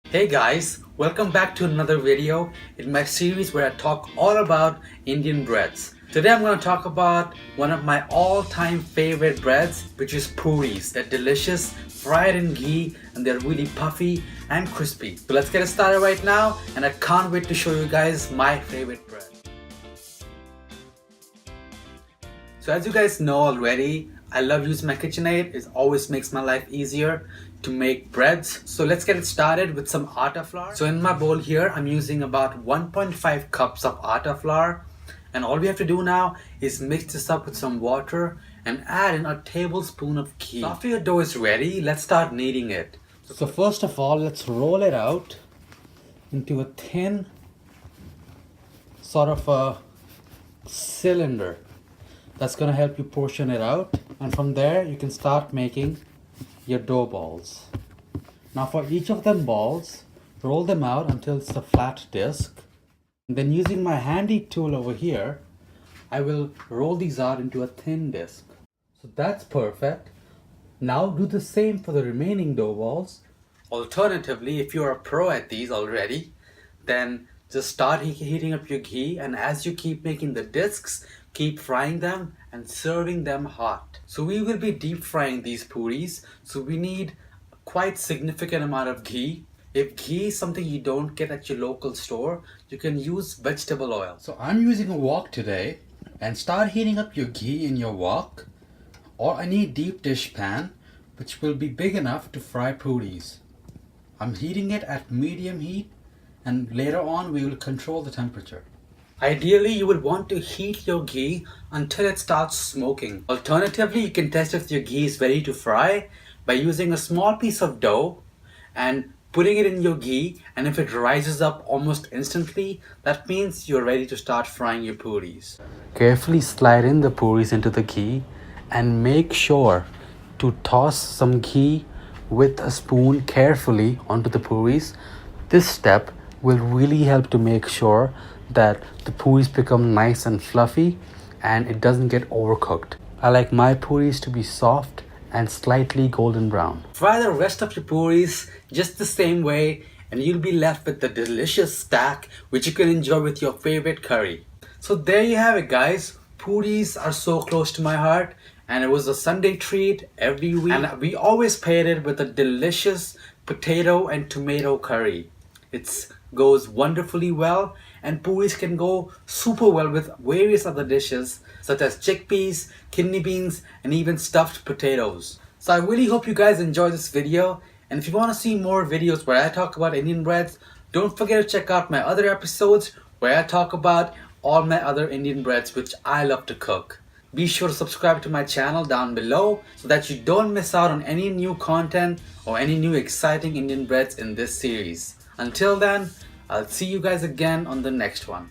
Hey guys, welcome back to another video in my series where I talk all about Indian breads. Today I'm going to talk about one of my all-time favorite breads, which is Puris. They're delicious, fried in ghee, and they're really puffy and crispy. So let's get it started right now, and I can't wait to show you guys my favorite bread. So as you guys know already, I love using my KitchenAid. It always makes my life easier to make breads. So let's get it started with some atta flour. So in my bowl here, I'm using about 1.5 cups of atta flour. And all we have to do now is mix this up with some water and add in a tablespoon of ghee. So after your dough is ready, let's start kneading it. So first of all, let's roll it out into a thin sort of a cylinder. That's going to help you portion it out, and from there you can start making your dough balls. Now for each of them balls, roll them out until it's a flat disc. And then using my handy tool over here, I will roll these out into a thin disc. So that's perfect. Now do the same for the remaining dough balls. Alternatively, if you're a pro at these already, then just start heating up your ghee, and as you keep making the discs, keep frying them and serving them hot. So we will be deep frying these puris, so we need quite significant amount of ghee. If ghee is something you don't get at your local store, you can use vegetable oil. So I'm using a wok today, and start heating up your ghee in your wok or any deep dish pan which will be big enough to fry puris. I'm heating it at medium heat, and later on we will control the temperature. Ideally, you will want to heat your ghee until it starts smoking. Alternatively, you can test if your ghee is ready to fry by using a small piece of dough and putting it in your ghee, and if it rises up almost instantly, that means you're ready to start frying your puris. Carefully slide in the puris into the ghee and make sure to toss some ghee with a spoon carefully onto the puris. This step will really help to make sure that the puris become nice and fluffy and it doesn't get overcooked. I like my puris to be soft and slightly golden brown. Fry the rest of your puris just the same way, and you'll be left with the delicious stack which you can enjoy with your favorite curry. So there you have it, guys. Puris are so close to my heart, and it was a Sunday treat every week, and we always paired it with a delicious potato and tomato curry. It goes wonderfully well, and puris can go super well with various other dishes such as chickpeas, kidney beans, and even stuffed potatoes. So I really hope you guys enjoyed this video, and if you want to see more videos where I talk about Indian breads, don't forget to check out my other episodes where I talk about all my other Indian breads which I love to cook. Be sure to subscribe to my channel down below so that you don't miss out on any new content or any new exciting Indian breads in this series. Until then, I'll see you guys again on the next one.